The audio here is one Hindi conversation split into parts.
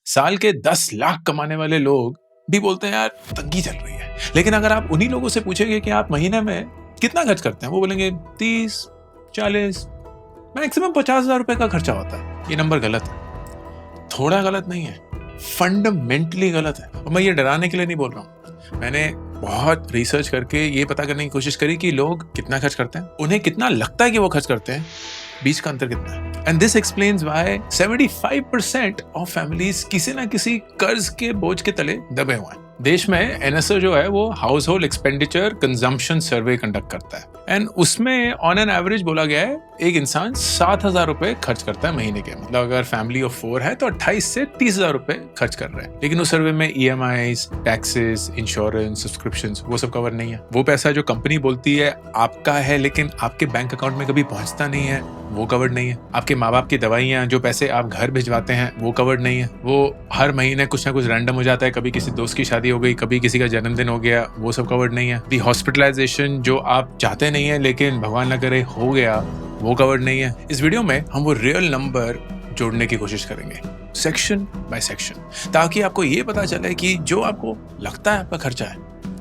साल के 10 लाख कमाने वाले लोग भी बोलते हैं यार तंगी चल रही है। लेकिन अगर आप उन्हीं लोगों से पूछेंगे कि आप महीने में कितना खर्च करते हैं, वो बोलेंगे 30, 40, मैक्सिमम 50,000 रुपए का खर्चा होता है। ये नंबर गलत है, थोड़ा गलत नहीं है, फंडामेंटली गलत है। और मैं ये डराने के लिए नहीं बोल रहा हूँ। मैंने बहुत रिसर्च करके ये पता करने की कोशिश करी कि लोग कितना खर्च करते हैं, उन्हें कितना लगता है कि वो खर्च करते हैं, बीच का अंतर कितना है। And this explains why 75% of families किसी ना किसी कर्ज के बोझ के तले दबे हुए हैं। देश में एनएसओ जो है वो house hold expenditure consumption survey conduct करता है एंड उसमें ऑन एन एवरेज बोला गया है एक इंसान 7,000 रुपए खर्च करता है महीने के। मतलब अगर फैमिली ऑफ 4 है तो 28 से 30,000 रुपए खर्च कर रहे हैं। लेकिन उस सर्वे में EMIs, टैक्सेस, इंश्योरेंस, सब्सक्रिप्शंस वो सब कवर नहीं है। वो पैसा जो कंपनी बोलती है आपका है लेकिन आपके बैंक अकाउंट में कभी पहुंचता नहीं है, वो कवर्ड नहीं है। आपके माँ बाप की दवाइयाँ जो पैसे आप घर भिजवाते हैं वो कवर्ड नहीं है। वो हर महीने कुछ ना कुछ रैंडम हो जाता है, कभी किसी दोस्त की शादी हो गई, कभी किसी का जन्मदिन हो गया, वो सब कवर्ड नहीं है। दी हॉस्पिटलाइजेशन जो आप चाहते नहीं है लेकिन भगवान न करे हो गया, वो कवर्ड नहीं है। इस वीडियो में हम वो रियल नंबर जोड़ने की कोशिश करेंगे सेक्शन बाय सेक्शन, ताकि आपको ये पता चले कि जो आपको लगता है आपका खर्चा है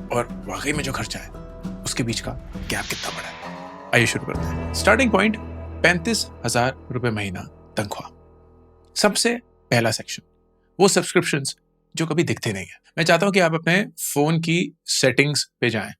और वाकई में जो खर्चा है उसके बीच का गैप कितना बड़ा है। आइए शुरू करते हैं। स्टार्टिंग पॉइंट 35,000 रुपए महीना तनख्वाह। सबसे पहला सेक्शन वो सब्सक्रिप्शंस जो कभी दिखते नहीं है। मैं चाहता हूं कि आप अपने फोन की सेटिंग्स पे जाएं,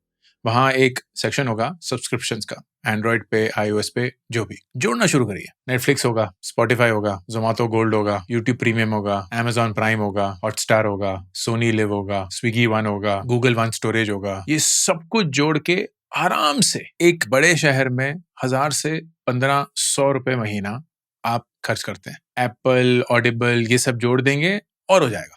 वहां एक सेक्शन होगा सब्सक्रिप्शंस का। एंड्रॉइड पे, iOS पे, जो भी जोड़ना शुरू करिए। नेटफ्लिक्स होगा, स्पॉटिफाई होगा, जोमेटो गोल्ड होगा, यूट्यूब प्रीमियम होगा, Amazon प्राइम होगा, हॉटस्टार होगा, सोनी लिव होगा, स्विगी वन होगा, गूगल वन स्टोरेज होगा। ये सब कुछ जोड़ के आराम से एक बड़े शहर में 1,000 से 1,500 रुपए महीना आप खर्च करते हैं। एप्पल, ऑडिबल ये सब जोड़ देंगे और हो जाएगा।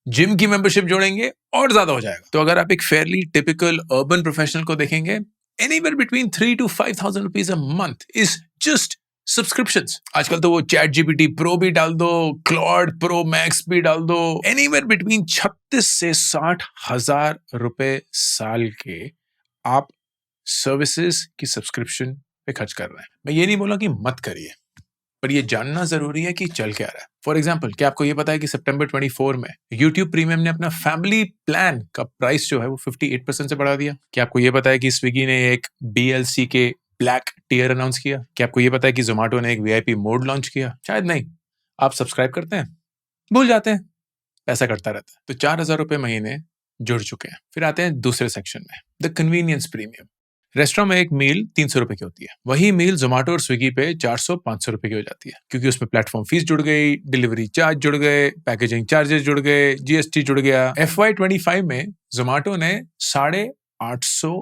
जिम की मेंबरशिप जोड़ेंगे और ज्यादा हो जाएगा। तो अगर आप एक फेयरली टिपिकल अर्बन प्रोफेशनल को देखेंगे, anywhere between 3 to 5,000 rupees a month is just subscriptions। आजकल तो वो चैट जीपीटी प्रो भी डाल दो, क्लॉड प्रो मैक्स भी डाल दो। anywhere between 36 से 60,000 रुपए साल के आप सर्विसेज की सब्सक्रिप्शन पे खर्च कर रहे हैं। मैं ये नहीं बोला कि मत करिए, पर ये जानना जरूरी है कि चल क्या रहा है। फॉर एग्जाम्पल, क्या आपको ये पता है कि सितंबर 24 में YouTube प्रीमियम ने अपना फैमिली प्लान का प्राइस जो है वो 58% से बढ़ा दिया? क्या आपको ये पता है कि स्विगी ने एक BLC के ब्लैक टियर अनाउंस किया? क्या आपको ये पता है कि जोमेटो ने एक VIP मोड लॉन्च किया? शायद नहीं। आप सब्सक्राइब करते हैं, भूल जाते हैं, पैसा कटता रहता है। तो 4,000 रुपए महीने जुड़ चुके हैं। फिर आते हैं दूसरे सेक्शन में, द कन्वीनियंस प्रीमियम। रेस्टोरेंट में एक मील 300 रुपए की होती है, वही मील जोमेटो और स्विगी पे 400-500 रुपए की हो जाती है, क्योंकि उसमें प्लेटफॉर्म फीस जुड़ गई, डिलीवरी चार्ज जुड़ गए, पैकेजिंग चार्जेस जुड़ गए, GST जुड़ गया। FY25 में जोमेटो ने 850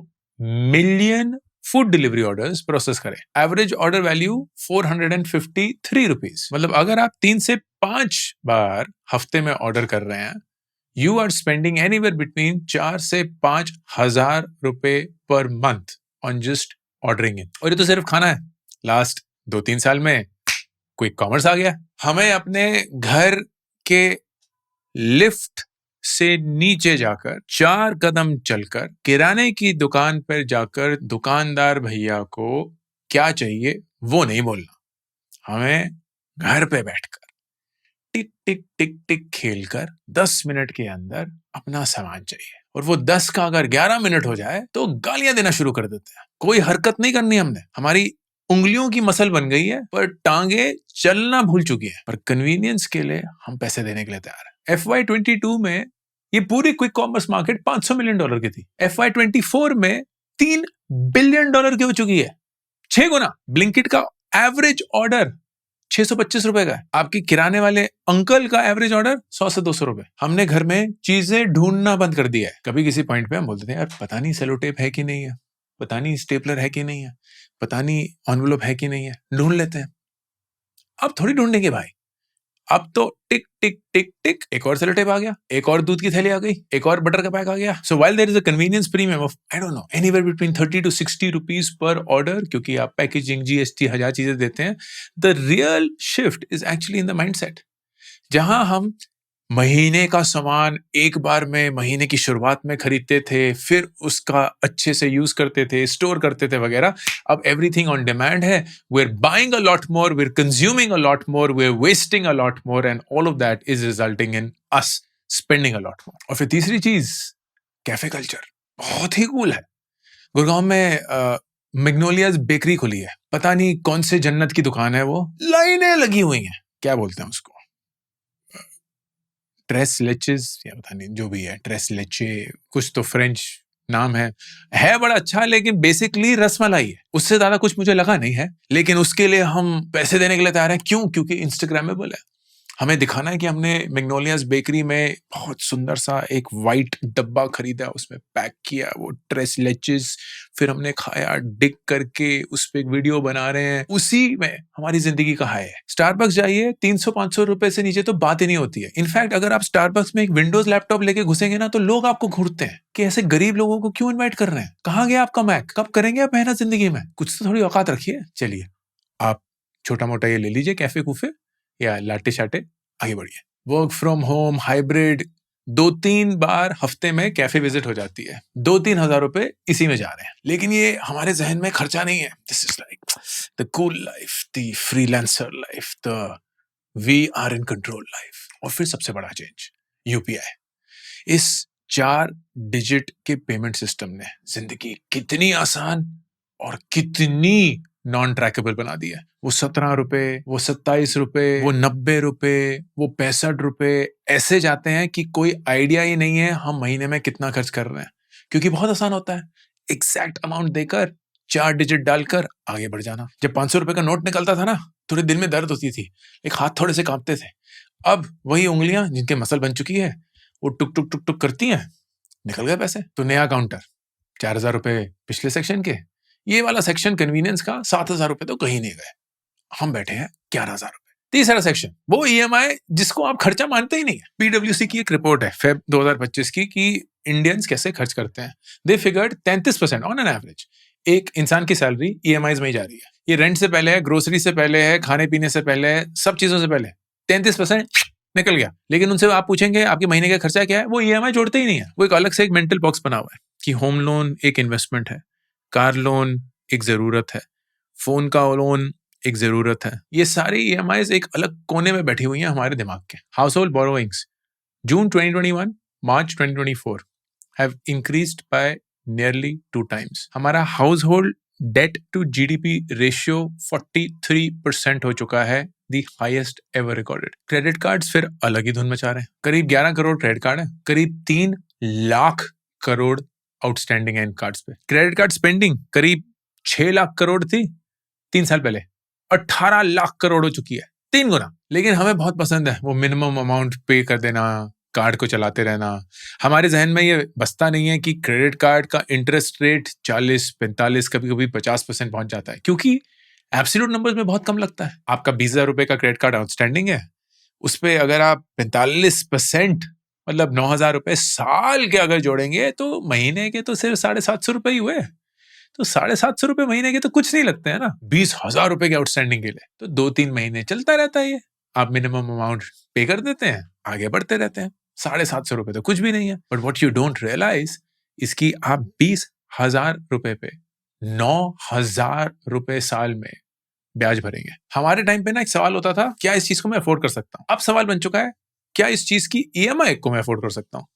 million food delivery orders process करे। Average order value 453 rupees. मतलब अगर आप 3 से 5 बार हफ्ते में ऑर्डर कर रहे हैं, you are spending anywhere between 4 से 5,000 रुपए per month on just ordering it। और ये तो सिर्फ खाना है। लास्ट 2-3 साल में क्विक कॉमर्स आ गया। हमें अपने घर के लिफ्ट से नीचे जाकर 4 कदम चलकर किराने की दुकान पर जाकर दुकानदार भैया को क्या चाहिए वो नहीं बोलना। हमें घर पे बैठकर टिक टिक टिक टिक खेलकर 10 मिनट के अंदर अपना सामान चाहिए। और वो 10 का अगर 11 मिनट हो जाए तो गालियां देना शुरू कर देते हैं। कोई हरकत नहीं करनी हमने, हमारी उंगलियों की मसल बन गई है पर टांगे चलना भूल चुकी है। पर कन्वीनियंस के लिए हम पैसे देने के लिए तैयार है। FY22 में ये पूरी क्विक कॉमर्स मार्केट $500 मिलियन की थी। FY24 में $3 बिलियन की हो चुकी है, 6 गुना। ब्लिंकिट का एवरेज ऑर्डर 625 रुपए का है। आपकी किराने वाले अंकल का एवरेज ऑर्डर 100 से 200 रुपए। हमने घर में चीजें ढूंढना बंद कर दिया है। कभी किसी पॉइंट पे हम बोलते थे यार पता नहीं सेलो टेप है कि नहीं है, पता नहीं स्टेपलर है कि नहीं है, पता नहीं एनवेलप है कि नहीं है, ढूंढ लेते हैं। अब थोड़ी ढूंढेंगे भाई, अब तो टिक टिक टिक टिक एक और सेलो टेप आ गया, एक और दूध की थैली आ गई, एक और बटर का पैक आ गया। So while there is a convenience premium of I don't know anywhere between 30 to 60 rupees पर ऑर्डर, क्योंकि आप पैकेजिंग, GST 1000 चीजें देते हैं। The real shift is actually in the mindset, जहां हम महीने का सामान एक बार में महीने की शुरुआत में खरीदते थे, फिर उसका अच्छे से यूज करते थे, स्टोर करते थे वगैरह। अब एवरीथिंग ऑन डिमांड है। we're buying a lot more, we're consuming a lot more, we're wasting a lot more, and all of that is resulting in us spending a lot more. और फिर तीसरी चीज, कैफे कल्चर बहुत ही कूल है। गुड़गांव में मैग्नोलियाज बेकरी खुली है, पता नहीं कौन से जन्नत की दुकान है वो, लाइनें लगी हुई हैं। क्या बोलते हैं उसको, ट्रेस लेचेस या पता नहीं, जो भी है, ट्रेस लेचे कुछ तो फ्रेंच नाम है बड़ा अच्छा, लेकिन बेसिकली रसमलाई है, उससे ज्यादा कुछ मुझे लगा नहीं है। लेकिन उसके लिए हम पैसे देने के लिए तैयार हैं। क्यों? क्योंकि इंस्टाग्रामेबल है। हमें दिखाना है कि हमने मैग्नोलियाज बेकरी में बहुत सुंदर सा एक वाइट डब्बा खरीदा, उसमें पैक किया वो ट्रेस लेचेस, फिर हमने खाया, डिग करके उस पे एक वीडियो बना रहे हैं। उसी में हमारी जिंदगी का हाय है। स्टारबक्स जाइए, 300-500 रुपए से नीचे तो बात ही नहीं होती है। इनफैक्ट अगर आप स्टारबक्स में एक विंडोज लैपटॉप लेके घुसेंगे ना, तो लोग आपको घूरते हैं कि ऐसे गरीब लोगों को क्यों इन्वाइट कर रहे हैं, कहाँ गया आपका मैक, कब करेंगे आप मेहनत जिंदगी में, कुछ तो थोड़ी औकात रखिए। चलिए आप छोटा मोटा ये ले लीजिए, कैफे कूफे या लाटे शाटे, आगे बढ़िए। वर्क फ्रॉम होम, हाइब्रिड, 2-3 बार हफ्ते में कैफे विजिट हो जाती है, 2-3 हजार रुपए इसी में जा रहे हैं। लेकिन ये हमारे जहन में खर्चा नहीं है। This is like the cool life, the freelancer life, the we are in control life. और फिर सबसे बड़ा चेंज, यूपीआई। इस 4 डिजिट के पेमेंट सिस्टम ने जिंदगी कितनी आसान और कितनी नॉन ट्रैकेबल बना दी है। वो 17 रुपए, वो 27 रुपए, वो 90 रुपए, वो 65 रुपए ऐसे जाते हैं कि कोई आइडिया ही नहीं है हम महीने में कितना खर्च कर रहे हैं। क्योंकि बहुत आसान होता है, एग्जैक्ट अमाउंट देकर 4 डिजिट डालकर आगे बढ़ जाना। जब 500 रुपए का नोट निकलता था ना, थोड़े दिल में दर्द होती थी, एक हाथ थोड़े से कांपते थे। अब वही उंगलियां जिनके मसल बन चुकी है, वो टुक टुक टुक टुक करती हैं, निकल गए पैसे। तो नया काउंटर 4,000 रुपए पिछले सेक्शन के, ये वाला सेक्शन कन्वीनियंस का 7,000 रुपए तो कहीं नहीं गए, हम बैठे हैं 11,000 रुपए। तीसरा सेक्शन वो ईएमआई जिसको आप खर्चा मानते ही नहीं है। पीडब्ल्यूसी की एक रिपोर्ट है फेब 2025 की कि इंडियंस कैसे खर्च करते हैं। They figured 33% on an average एक इंसान की सैलरी ईएमआईज में ही जा रही है। ये रेंट से पहले है, ग्रोसरी से पहले है, खाने पीने से पहले है, सब चीजों से पहले 33% निकल गया। लेकिन उनसे आप पूछेंगे आपके महीने का खर्चा क्या है, वो ईएमआई जोड़ते ही नहीं है। वो एक अलग से एक मेंटल बॉक्स बना हुआ है कि होम लोन एक इन्वेस्टमेंट है, कार लोन एक जरूरत है, फोन का लोन एक जरूरत है। ये सारी ईएमआईज एक अलग कोने में बैठी हुई हैं हमारे दिमाग के। Household borrowings June 2021 March 2024 have increased by nearly 2 times। हमारा household debt to GDP ratio 43% हो चुका है, the highest ever recorded. Credit cards फिर अलग ही धुन मचा रहे हैं। करीब 11 करोड़ क्रेडिट कार्ड है, करीब 3 लाख करोड़ आउटस्टैंडिंग है इन कार्ड्स पे। क्रेडिट कार्ड स्पेंडिंग करीब 6 लाख करोड़ थी 3 साल पहले, 18 लाख करोड़ हो चुकी है, 3 गुना। लेकिन हमें बहुत पसंद है वो मिनिमम अमाउंट पे कर देना, कार्ड को चलाते रहना। हमारे जहन में ये बसता नहीं है कि क्रेडिट कार्ड का इंटरेस्ट रेट 40-45 कभी कभी 50% पहुंच जाता है, क्योंकि एब्सोल्यूट नंबर्स में बहुत कम लगता है। आपका 20,000 रुपए का क्रेडिट कार्ड आउटस्टैंडिंग है, उस पर अगर आप 45% मतलब 9,000 रुपए साल के अगर जोड़ेंगे तो महीने के तो सिर्फ 750 रुपए ही हुए। तो 750 रुपए महीने के तो कुछ नहीं लगते हैं ना 20,000 रुपए के आउटस्टैंडिंग के लिए। तो 2-3 महीने चलता रहता है ये, आप मिनिमम अमाउंट पे कर देते हैं, आगे बढ़ते रहते हैं। 750 रुपए तो कुछ भी नहीं है। But what you don't realise इसकी आप 20,000 रुपए पे 9,000 रुपए साल में ब्याज भरेंगे। हमारे टाइम पे ना एक सवाल होता था, क्या इस चीज को मैं अफोर्ड कर सकता हूँ? अब सवाल बन चुका है, क्या इस चीज की ईएमआई को मैं अफोर्ड कर सकता हूँ?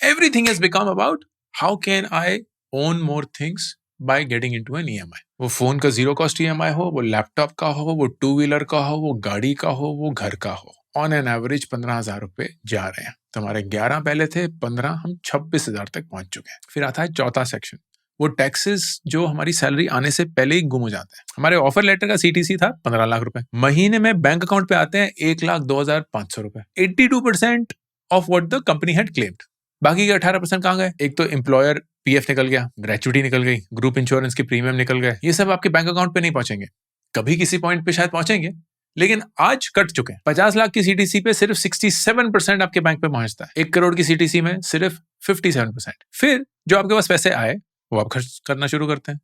Everything has become about how can I own more things by getting into an EMI. वो फोन का जीरो कॉस्ट ईएमआई हो, वो लैपटॉप का हो, वो 2 व्हीलर का हो, वो गाड़ी का हो, वो घर का हो, ऑन एन एवरेज 15,000 रुपए जा रहे हैं। तो हमारे 11 पहले थे, 15, हम 26,000 तक पहुंच चुके हैं। फिर आता है चौथा सेक्शन, वो टैक्सेस जो हमारी सैलरी आने से पहले ही गुम हो जाते हैं। हमारे ऑफर लेटर का सीटीसी था 15 लाख रुपए, महीने में बैंक अकाउंट पे आते हैं 1,02,500 रुपए। 82% of what the company had claimed. बाकी के 18% कहाँ गए? एक तो एम्प्लॉयर पीएफ निकल गया, ग्रेचुइटी निकल गई, ग्रुप इंश्योरेंस के प्रीमियम निकल गए। ये सब आपके बैंक अकाउंट पे नहीं पहुंचेंगे, कभी किसी पॉइंट पे शायद पहुंचेंगे, लेकिन आज कट चुके हैं। 50 लाख की सीटीसी पे सिर्फ 67% आपके बैंक पे पहुंचता है। 1 करोड़ की सीटीसी में सिर्फ 57%। फिर जो आपके पास पैसे आए वो आप खर्च करना शुरू करते हैं,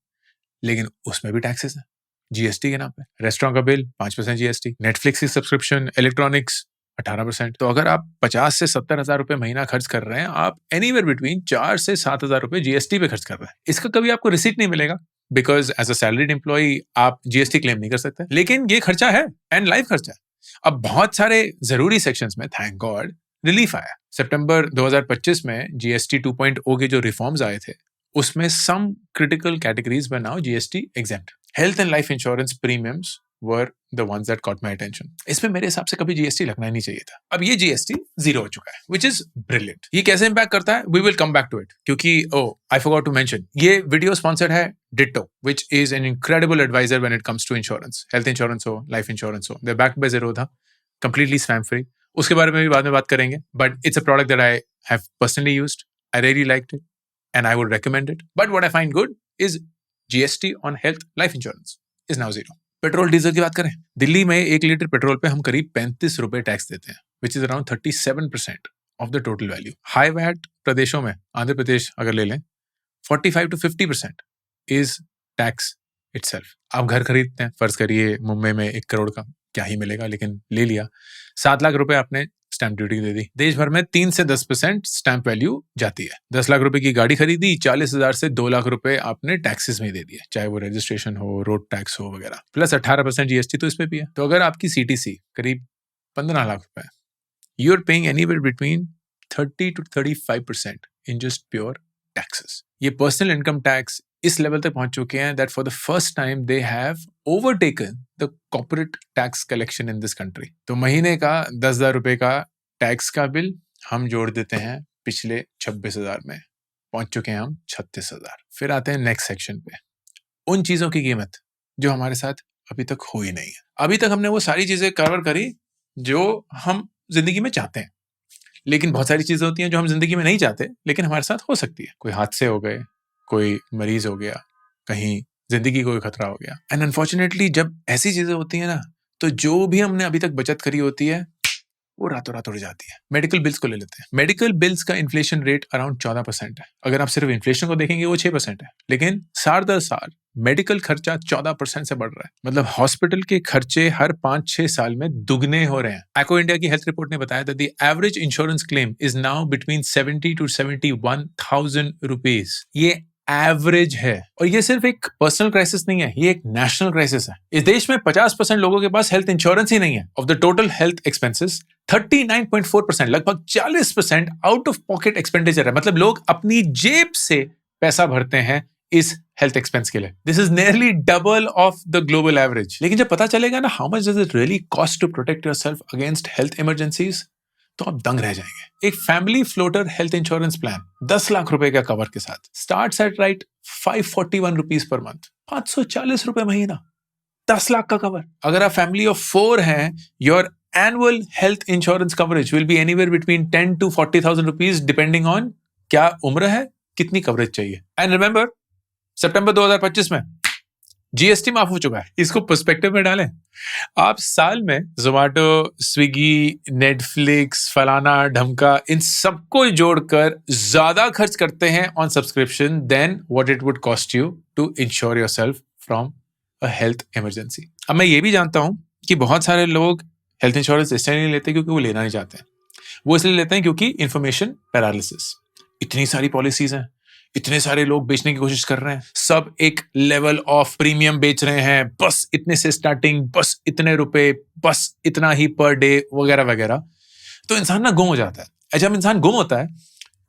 लेकिन उसमें भी टैक्सेस है, जीएसटी के नाम पे। रेस्टोरेंट का बिल 5% जीएसटी, नेटफ्लिक्स की सब्सक्रिप्शन, इलेक्ट्रॉनिक्स 18%। तो अगर आप 50 से 70 हजार रुपए महीना खर्च कर रहे हैं, आप एनीवेयर बिटवीन 4 से 7 हजार रुपए जीएसटी पे खर्च कर रहे हैं। इसका कभी आपको रिसीट नहीं मिलेगा, because as a salaried employee आप जीएसटी क्लेम नहीं कर सकते, लेकिन ये खर्चा है एंड लाइफ खर्चा है। अब बहुत सारे जरूरी सेक्शंस में थैंक गॉड रिलीफ आया। सितंबर 2025 में जीएसटी 2.0 के जो रिफॉर्म्स आए थे, उसमें some critical categories were now GST exempt. Health and life insurance premiums were the ones that caught my attention. इसमें मेरे हिसाब से कभी जीएसटी लगना ही नहीं चाहिए था। अब ये जीएसटी जीरो हो चुका है, व्हिच इज ब्रिलियंट। ये कैसे इंपैक्ट करता है, we will come back to it, क्योंकि आई फॉरगॉट टू मेंशन, ये वीडियो स्पॉन्सर्ड है Ditto, which is an incredible adviser when it comes to insurance, health insurance हो, लाइफ इंश्योरेंस हो। They are backed by Zerodha, completely spam free. उसके बारे में भी बाद में बात करेंगे, but it's a product that I have personally used, I really liked it and I would recommend it. But what I find good is GST on health life insurance is now zero. Petrol diesel की बात करें, दिल्ली में 1 लीटर पेट्रोल पे हम करीब 35 रुपए टैक्स देते हैं, which is around 37% of the total value. High VAT प्रदेशों में, आंध्र प्रदेश अगर ले लें, 45 to 50% is tax itself. आप घर खरीदते हैं, फर्ज करिए मुंबई में 1 करोड़ का, क्या ही मिलेगा, लेकिन ले लिया, 7 लाख रुपए आपने स्टैंप ड्यूटी दे दी। देश भर में 3 से 10% स्टैंप वैल्यू जाती है। 10 लाख रुपए की गाड़ी खरीदी, 40,000 से 2 लाख रुपए आपने टैक्सेस में दे दिए, चाहे वो रजिस्ट्रेशन हो, रोड टैक्स हो वगैरह, प्लस 18% जीएसटी तो इस पे भी है। तो अगर आपकी सीटीसी करीब 15 लाख रुपए, you are paying anywhere between 30 to 35% in just pure taxes. ये पर्सनल इनकम टैक्स इस लेवल तक पहुंच चुके हैं that for the first time they have overtaken the corporate tax collection in this country. तो महीने का 10,000 रुपए का टैक्स का बिल हम जोड़ देते हैं पिछले 26,000 में, पहुंच चुके हैं हम 36,000। फिर आते हैं नेक्स्ट सेक्शन पे, उन चीजों की कीमत जो हमारे साथ अभी तक हुई नहीं है। अभी तक हमने वो सारी चीजें कवर करी जो हम जिंदगी में चाहते हैं, लेकिन बहुत सारी चीजें होती हैं जो हम जिंदगी में नहीं चाहते लेकिन हमारे साथ हो सकती है। कोई हादसे हो गए, कोई मरीज हो गया, कहीं जिंदगी को खतरा हो गया। एंड अनफॉर्चुनेटली जब ऐसी चीजें होती हैं ना, तो जो भी हमने अभी तक बचत करी होती है वो रातों रात उड़ जाती है। मेडिकल बिल्स को ले लेते हैं, मेडिकल बिल्स का इन्फ्लेशन रेट अराउंड 14% है। अगर आप सिर्फ इन्फ्लेशन को देखेंगे वो 6% है, लेकिन साल दर साल मेडिकल खर्चा 14% से बढ़ रहा है। मतलब हॉस्पिटल के खर्चे हर 5-6 साल में दुगने हो रहे हैं। एक्को इंडिया की हेल्थ रिपोर्ट ने बताया था the average insurance claim is now between 70 to 71,000 rupees. ये एवरेज है, और ये सिर्फ एक पर्सनल क्राइसिस नहीं है, ये एक नेशनल क्राइसिस है। इस देश में 50% लोगों के पास हेल्थ इंश्योरेंस ही नहीं है। Of the total health expenses 39.4%, लगभग 40% आउट ऑफ पॉकेट एक्सपेंडिचर है। मतलब लोग अपनी जेब से पैसा भरते हैं इस हेल्थ एक्सपेंस के लिए। This is nearly double of the global average. लेकिन जब पता चलेगा ना how much does it really cost to protect yourself against health emergencies, तो आप दंग रह जाएंगे। एक family floater health insurance plan 10 lakh रुपए का कवर के साथ start at right 541 rupees per month, 540 रुपए महीना, 10 लाख का कवर। अगर आप फैमिली ऑफ 4 हैं, your annual health insurance coverage will be anywhere between 10 to 40,000 rupees depending on क्या उम्र है, कितनी कवरेज चाहिए। एंड रिमेंबर, सितंबर 2025 में जीएसटी माफ हो चुका है। इसको पर्सपेक्टिव में डालें, आप साल में जोमेटो, स्विगी, नेटफ्लिक्स, फलाना ढमका, इन सबको जोड़कर ज्यादा खर्च करते हैं on subscription than what it would cost you to insure yourself from a health emergency. अब मैं ये भी जानता हूं कि बहुत सारे लोग हेल्थ इंश्योरेंस इसलिए नहीं लेते क्योंकि वो लेना नहीं चाहते हैं, वो इसलिए लेते हैं क्योंकि इंफॉर्मेशन पैरालिसिस। इतनी सारी पॉलिसीज हैं, इतने सारे लोग बेचने की कोशिश कर रहे हैं, सब एक लेवल ऑफ प्रीमियम बेच रहे हैं, बस इतने से स्टार्टिंग, बस इतने रुपए, बस इतना ही पर डे वगैरह वगैरह। तो इंसान ना गुम हो जाता है। जब इंसान गुम होता है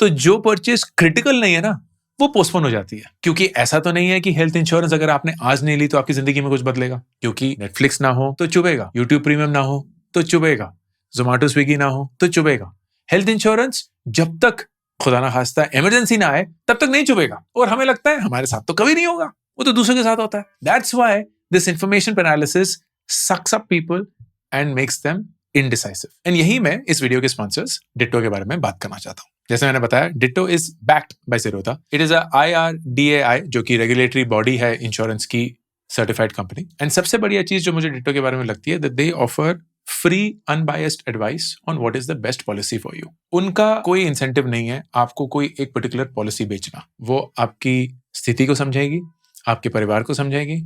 तो जो परचेज क्रिटिकल नहीं है ना, वो पोस्टपोन हो जाती है। क्योंकि ऐसा तो नहीं है कि हेल्थ इंश्योरेंस अगर आपने आज नहीं ली तो आपकी जिंदगी में कुछ बदलेगा। क्योंकि नेटफ्लिक्स ना हो तो चुभेगा, यूट्यूब प्रीमियम ना हो तो चुभेगा, जोमेटो स्विगी ना हो तो चुभेगा। हेल्थ इंश्योरेंस जब तक खुदा ना खास्ता इमरजेंसी ना आए तब तक नहीं चुभेगा, और हमें लगता है हमारे साथ तो कभी नहीं होगा, वो तो दूसरे के साथ होता है। That's why this information paralysis sucks up people and makes them indecisive. And यही मैं इस वीडियो के स्पॉन्सर्स डिट्टो के बारे में बात करना चाहता हूं। जैसे मैंने बताया, ditto is backed by Zerodha। It is a IRDAI, जो कि रेगुलेटरी बॉडी है इंश्योरेंस की, सर्टिफाइड कंपनी। एंड सबसे बढ़िया चीज जो मुझे डिट्टो के बारे में लगती है, that they offer free unbiased advice on what is the best policy for you. उनका कोई इंसेंटिव नहीं है आपको कोई एक पर्टिकुलर पॉलिसी बेचना। वो आपकी स्थिति को समझेगी, आपके परिवार को समझेगी,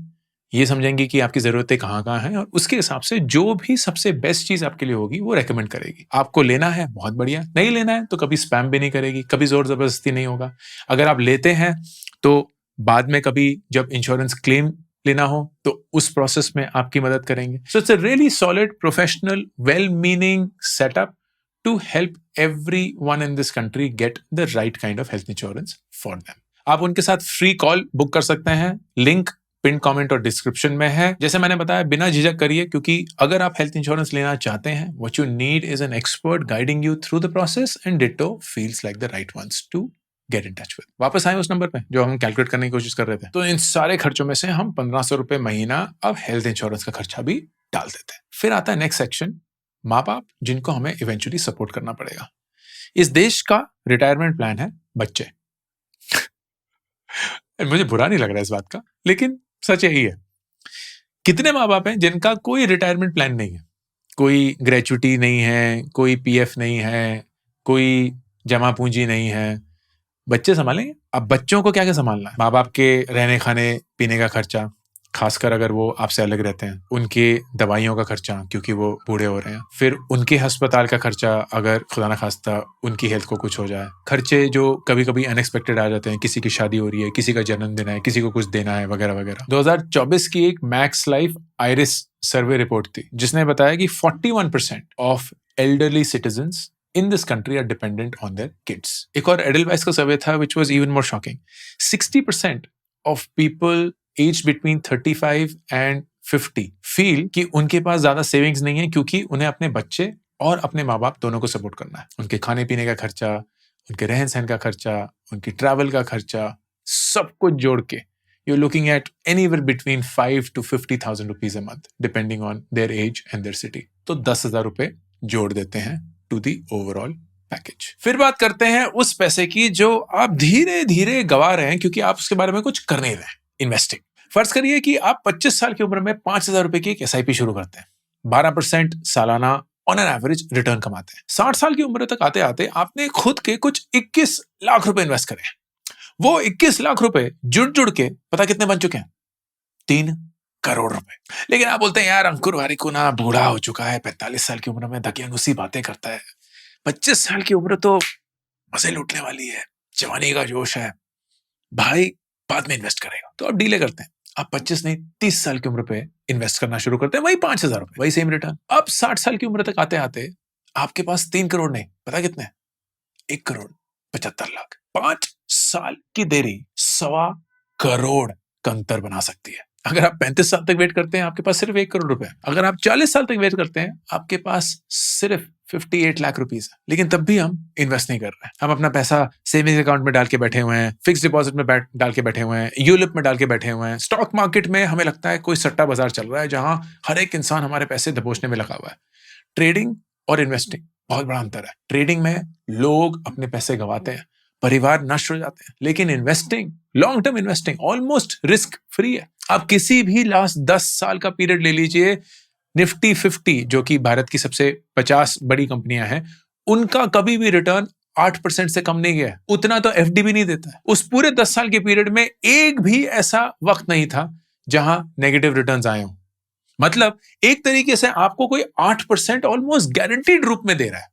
ये समझेंगी कि आपकी ज़रूरतें कहाँ-कहाँ हैं और उसके हिसाब से जो भी सबसे बेस्ट चीज़ आपके लिए होगी वो रेकमेंड करेगी। आपको लेना है बहुत बढ़िया, नहीं लेना है तो कभी स्पैम भी नहीं करेगी, कभी ज़ोर-ज़बरदस्ती नहीं होगा। अगर आप लेते हैं तो बाद में कभी जब इंश्योरेंस क्लेम लेना हो तो उस प्रोसेस में आपकी मदद करेंगे। So it's a really solid, professional, well meaning setup to help everyone in this country get the right kind of health insurance for them. आप उनके साथ फ्री कॉल बुक कर सकते हैं, लिंक पिन कमेंट और डिस्क्रिप्शन में है। जैसे मैंने बताया बिना झिझक करिए, क्योंकि अगर आप हेल्थ इंश्योरेंस लेना चाहते हैं, what you need is an expert guiding you through the process and Ditto feels like the right ones to get in touch with. वापस आए उस नंबर पे जो हम कैलकुलेट करने की कोशिश कर रहे थे। तो इन सारे खर्चों में से हम 1500 रुपए महीना अब हेल्थ इंश्योरेंस का खर्चा भी डाल देते हैं। फिर आता है नेक्स्ट सेक्शन, माँ बाप जिनको हमें इवेंचुअली सपोर्ट करना पड़ेगा। इस देश का रिटायरमेंट प्लान है बच्चे। मुझे बुरा नहीं लग रहा है इस बात का, लेकिन सच यही है। कितने माँ बाप हैं जिनका कोई रिटायरमेंट प्लान नहीं है, कोई ग्रेचुटी नहीं है, कोई पीएफ नहीं है, कोई जमा पूंजी नहीं है, बच्चे संभालेंगे। अब बच्चों को क्या क्या संभालना है? माँ बाप के रहने खाने पीने का खर्चा, खासकर अगर वो आपसे अलग रहते हैं, उनके दवाइयों का खर्चा क्योंकि वो बूढ़े हो रहे हैं, फिर उनके अस्पताल का खर्चा अगर खुदा ना खास्ता उनकी हेल्थ को कुछ हो जाए, खर्चे जो कभी कभी अनएक्सपेक्टेड आ जाते हैं, किसी की शादी हो रही है, किसी का जन्मदिन है, किसी को कुछ देना है वगैरह वगैरह। 2024 की एक max life iris survey report थी जिसने बताया कि 41% of elderly citizens in this country are dependent on their kids. एक और एडलवाइस का सर्वे था which was even more shocking. 60% of people aged between 35 and 50 feel कि उनके पास ज्यादा सेविंग्स नहीं है क्योंकि उन्हें अपने बच्चे और अपने माँ बाप दोनों को सपोर्ट करना है। उनके खाने पीने का खर्चा, उनके रहन सहन का खर्चा, उनकी ट्रैवल का खर्चा, सब कुछ जोड़ के you're looking at anywhere between 5 to 50,000 rupees a month depending on their age and their city. तो 10,000 रुपए जोड़ देते हैं टू दी ओवरऑल पैकेज। फिर बात करते हैं उस पैसे की जो आप धीरे धीरे गवा रहे हैं क्योंकि आप उसके बारे में कुछ कर नहीं रहे। इन्वेस्टिंग। फर्ज करिए कि आप 25 साल की उम्र में 5,000 रुपए की एक एसआईपी शुरू करते हैं, 12% सालाना ऑन एन एवरेज रिटर्न कमाते हैं। 60 साल की उम्र तक आते आते आपने खुद के कुछ 21 लाख रुपए इन्वेस्ट करे। वो 21 लाख रुपए जुड़ के पता कितने बन चुके हैं? 3 करोड़ रुपए। लेकिन आप बोलते हैं यार अंकुर वारिकू ना बूढ़ा हो चुका है, 45 साल की उम्र में धकियानुसी बातें करता है, 25 साल की उम्र तो मजे लूटने वाली है, जवानी का जोश है, भाई बाद में इन्वेस्ट करेगा। तो आप डीले करते हैं, आप 25 नहीं 30 साल की उम्र पे इन्वेस्ट करना शुरू करते हैं, वही 5,000 रुपए, वही सेम रिटर्न। अब 60 साल की उम्र तक आते आते आपके पास 3 करोड़ नहीं, पता कितने? 1 करोड़ 75 लाख। 5 साल की देरी 1.25 करोड़ का अंतर बना सकती है। अगर आप 35 साल तक वेट करते हैं आपके पास सिर्फ 1 करोड़ रुपए। अगर आप 40 साल तक वेट करते हैं आपके पास सिर्फ 58 लाख रुपीस है। लेकिन तब भी हम इन्वेस्ट नहीं कर रहे हैं। हम अपना पैसा सेविंग्स अकाउंट में डाल के बैठे हुए हैं, फिक्स डिपॉजिट में डाल के बैठे हुए हैं, यूलिप में डाल के बैठे हुए हैं। स्टॉक मार्केट में हमें लगता है कोई सट्टा बाजार चल रहा है जहां हर एक इंसान हमारे पैसे दबोचने में लगा हुआ है। ट्रेडिंग और इन्वेस्टिंग बहुत बड़ा अंतर है। ट्रेडिंग में लोग अपने पैसे गंवाते हैं, परिवार नष्ट हो जाते हैं, लेकिन investing, long term investing almost risk free है। आप किसी भी लास्ट 10 साल का पीरियड ले लीजिए, निफ्टी 50 जो कि भारत की सबसे 50 बड़ी कंपनियां हैं, उनका कभी भी रिटर्न 8% से कम नहीं गया है। उतना तो एफडी भी नहीं देता है। उस पूरे 10 साल के पीरियड में एक भी ऐसा वक्त नहीं था जहां नेगेटिव रिटर्न्स आए हों। मतलब एक तरीके से आपको कोई 8% ऑलमोस्ट गारंटीड रूप में दे रहा है।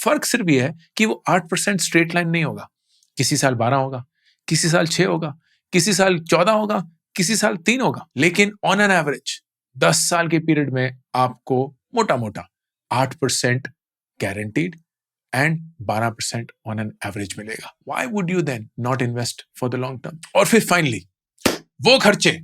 फर्क सिर्फ ये है कि वो 8% स्ट्रेट लाइन नहीं होगा, किसी साल 12 होगा, किसी साल 6 होगा, किसी साल 14 होगा, किसी साल 3 होगा, लेकिन ऑन एन एवरेज 10 साल के पीरियड में आपको मोटा मोटा 8% guaranteed and 12% on an average मिलेगा। Why would you then not invest for the long term? और फिर फाइनली वो खर्चे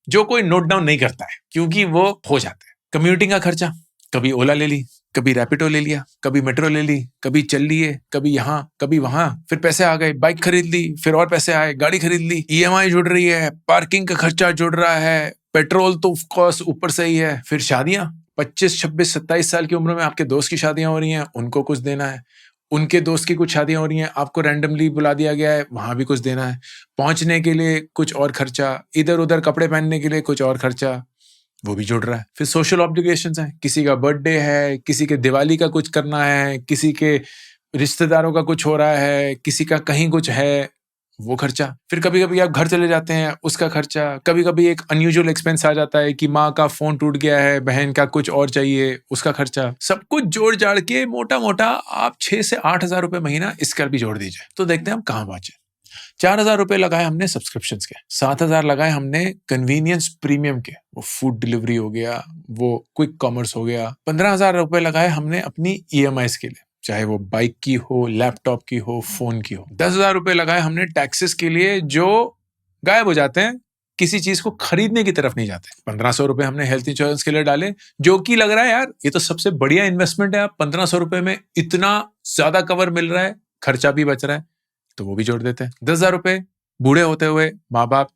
जो कोई नोट डाउन नहीं करता है क्योंकि वो हो जाते हैं। कम्यूटिंग का खर्चा, कभी ओला ले ली, कभी रैपिडो ले लिया, कभी मेट्रो ले ली, कभी चल लिए, कभी यहाँ कभी वहां, फिर पैसे आ गए, बाइक खरीद ली, फिर और पैसे आए, गाड़ी खरीद ली, ईएमआई जुड़ रही है, पार्किंग का खर्चा जुड़ रहा है, पेट्रोल तो ऑफ कोर्स ऊपर से ही है, फिर शादियां, 25, 26, 27 साल की उम्र में आपके दोस्त की शादियां हो रही हैं, उनको कुछ देना है, उनके दोस्त की कुछ शादियां हो रही हैं, आपको रैंडमली बुला दिया गया है, वहां भी कुछ देना है, पहुंचने के लिए कुछ और खर्चा, इधर उधर कपड़े पहनने के लिए कुछ और खर्चा, वो भी जुड़ रहा है। फिर सोशल ऑब्लिगेशंस हैं, किसी का बर्थडे है, किसी के दिवाली का कुछ करना है, किसी के रिश्तेदारों का कुछ हो रहा है, किसी का कहीं कुछ है, वो खर्चा, फिर कभी कभी आप घर चले जाते हैं, उसका खर्चा, कभी कभी एक अनयूजुअल एक्सपेंस आ जाता है कि माँ का फोन टूट गया है, बहन का कुछ और चाहिए, उसका खर्चा, सब कुछ जोड़ जाड़ के मोटा मोटा आप 6 से 8 हजार रुपए महीना इसका भी जोड़ दीजिए, तो देखते हैं हम कहाँ पहुंचे। 4,000 रुपए लगाए हमने सब्सक्रिप्शन के, 7,000 लगाए हमने कन्वीनियंस प्रीमियम के, वो फूड डिलीवरी हो गया, वो क्विक कॉमर्स हो गया। 15,000 रुपए लगाए हमने अपनी EMIs के लिए, चाहे वो बाइक की हो, लैपटॉप की हो, फोन की हो। 10,000 रुपए लगाए हमने टैक्सेस के लिए, जो गायब हो जाते हैं, किसी चीज को खरीदने की तरफ नहीं जाते। 1,500 रुपए हमने हेल्थ इंश्योरेंस के लिए डाले, जो कि लग रहा है यार ये तो सबसे बढ़िया इन्वेस्टमेंट है। आप 1,500 रुपए में इतना ज्यादा कवर मिल रहा है, खर्चा भी बच रहा है, तो वो भी जोड़ देते हैं। 10,000 रुपए बूढ़े होते हुए माँ बाप,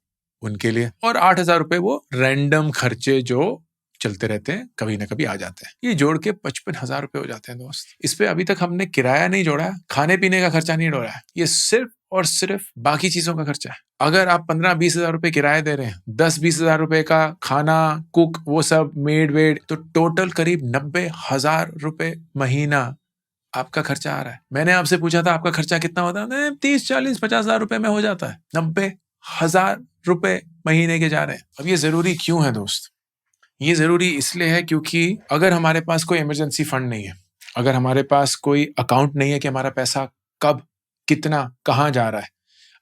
उनके लिए, और 8,000 रुपए वो रैंडम खर्चे जो चलते रहते हैं, कभी ना कभी आ जाते हैं। ये जोड़ के 55,000 रुपए हो जाते हैं दोस्त। इस पे अभी तक हमने किराया नहीं जोड़ा है, खाने पीने का खर्चा नहीं जोड़ा है, ये सिर्फ और सिर्फ बाकी चीजों का खर्चा है। अगर आप 15-20 हजार रुपए किराया दे रहे हैं, 10-20 हजार रुपए का खाना, कुक, वो सब मेड वेड, तो टोटल करीब 90,000 रुपए महीना आपका खर्चा आ रहा है। मैंने आपसे पूछा था आपका खर्चा कितना होता है, 30-40-50 हजार रुपए में हो जाता है। 90,000 रुपए महीने के जा रहे हैं। अब ये जरूरी क्यों है दोस्त? ये जरूरी इसलिए है क्योंकि अगर हमारे पास कोई इमरजेंसी फंड नहीं है, अगर हमारे पास कोई अकाउंट नहीं है कि हमारा पैसा कब, कितना, कहाँ जा रहा है,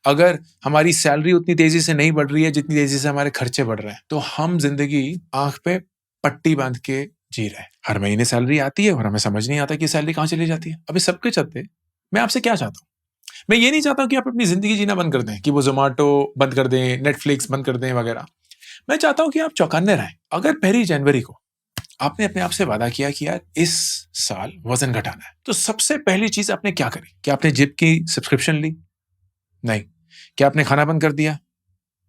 अगर हमारी सैलरी उतनी तेजी से नहीं बढ़ रही है जितनी तेजी से हमारे खर्चे बढ़ रहे हैं, तो हम जिंदगी आंख पे पट्टी बांध के जी रहे हैं। हर महीने सैलरी आती है और हमें समझ नहीं आता कि सैलरी कहाँ चली जाती है। अभी सबके चलते मैं आपसे क्या चाहता हूँ, मैं ये नहीं चाहता हूँ कि आप अपनी जिंदगी जीना बंद कर दें, कि वो जोमेटो बंद कर दें, नेटफ्लिक्स बंद कर दें वगैरह। मैं चाहता हूं कि आप चौकन्ने रहें। अगर 1 जनवरी को आपने अपने आप से वादा किया कि यार इस साल वजन घटाना है, तो सबसे पहली चीज आपने क्या करी? क्या आपने जिम की सब्सक्रिप्शन ली? नहीं। क्या आपने खाना बंद कर दिया?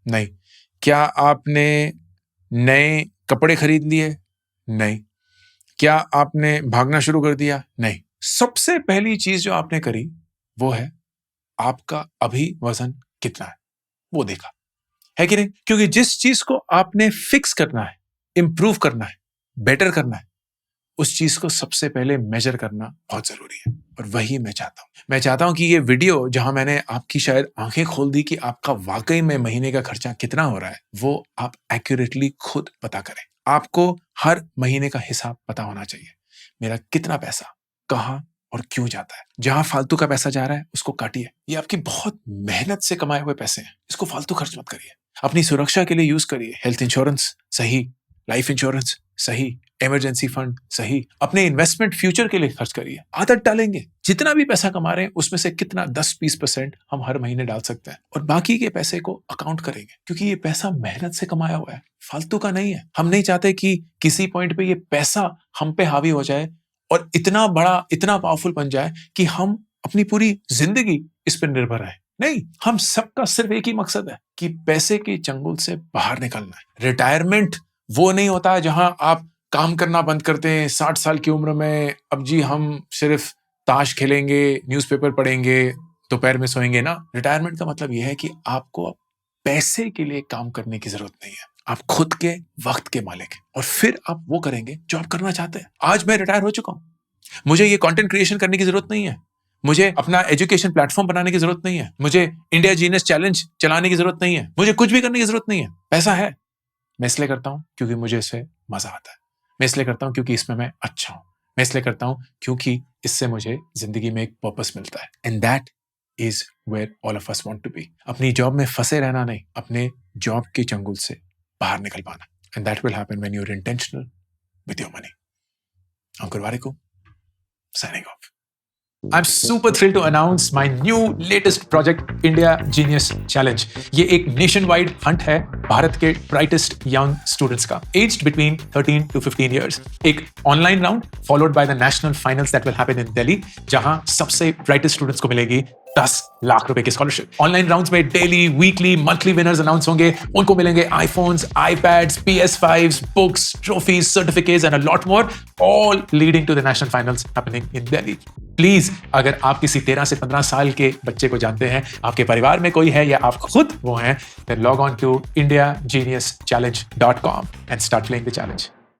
नहीं। क्या आपने नए कपड़े खरीद लिए? नहीं। क्या आपने भागना शुरू कर दिया? नहीं। सबसे पहली चीज जो आपने करी वो है आपका अभी वजन कितना है, वो देखा, है कि नहीं? क्योंकि जिस चीज को आपने फिक्स करना है, इंप्रूव करना है, बेटर करना है, उस चीज को सबसे पहले मेजर करना बहुत जरूरी है। और वही मैं चाहता हूं। मैं चाहता हूं कि ये वीडियो जहां मैंने आपकी शायद आंखें खोल दी कि आपका वाकई में महीने का खर्चा कितना हो रहा है, वो आप एक्यूरेटली खुद पता करें। आपको हर महीने का हिसाब पता होना चाहिए। मेरा कितना पैसा कहां और क्यों जाता है। जहां फालतू का पैसा जा रहा है उसको काटिए। ये आपकी बहुत मेहनत से कमाए हुए पैसे हैं, इसको फालतू खर्च मत करिए। अपनी सुरक्षा के लिए यूज करिए। हेल्थ इंश्योरेंस सही, लाइफ इंश्योरेंस सही, इमरजेंसी फंड सही, अपने इन्वेस्टमेंट फ्यूचर के लिए खर्च करिए। आदत डालेंगे, जितना भी पैसा कमा रहे हैं उसमें से कितना 10-20% हम हर महीने डाल सकते हैं, और बाकी के पैसे को अकाउंट करेंगे, क्योंकि ये पैसा मेहनत से कमाया हुआ है, फालतू का नहीं है। हम नहीं चाहते कि किसी पॉइंट पे ये पैसा हम पे हावी हो जाए और इतना बड़ा, इतना पावरफुल बन जाए कि हम अपनी पूरी जिंदगी इस पर निर्भर रहे। नहीं, हम सबका सिर्फ एक ही मकसद है कि पैसे के चंगुल से बाहर निकलना है। रिटायरमेंट वो नहीं होता है जहां आप काम करना बंद करते हैं 60 साल की उम्र में, अब जी हम सिर्फ ताश खेलेंगे, न्यूज़पेपर पढ़ेंगे, दोपहर में सोएंगे ना। रिटायरमेंट का मतलब यह है कि आपको पैसे के लिए काम करने की जरूरत नहीं है। आप खुद के वक्त के मालिक हैं, और फिर आप वो करेंगे जो आप करना चाहते हैं। आज मैं रिटायर हो चुका हूं, मुझे ये कंटेंट क्रिएशन करने की जरूरत नहीं है, मुझे अपना एजुकेशन प्लेटफॉर्म बनाने की जरूरत नहीं है, मुझे इंडिया जीनियस चैलेंज चलाने की जरूरत नहीं है, मुझे कुछ भी करने की जरूरत नहीं है। पैसा है, मैं इसलिए करता हूं क्योंकि मुझे इससे मजा आता है। मैं इसलिए करता हूं क्योंकि इसमें मैं अच्छा हूं। मैं इसलिए करता हूं क्योंकि इससे मुझे जिंदगी में एक पर्पस मिलता है। And that is where all of us want to be. अपनी जॉब में फंसे रहना नहीं, अपने जॉब के चंगुल से बाहर निकल पाना। And that will happen when you are intentional with your money. Ankur Warikoo, signing off. I'm super thrilled to announce my new latest project, India Genius Challenge. ये एक nationwide hunt है भारत के brightest young students का, aged between 13 to 15 years. एक online round followed by the national finals that will happen in Delhi, जहां सबसे brightest students को मिलेगी 10 लाख रुपए की स्कॉलरशिप। ऑनलाइन राउंड्स में daily, weekly, monthly winners announce होंगे। उनको मिलेंगे iPhones, iPads, PS5s, books, trophies, certificates and a lot more, all leading to the national finals happening in Delhi. Please, अगर आप किसी 13 से 15 साल के बच्चे को जानते हैं, आपके परिवार में कोई है या आप खुद वो हैं, then log on to indiageniuschallenge.com and start playing the challenge.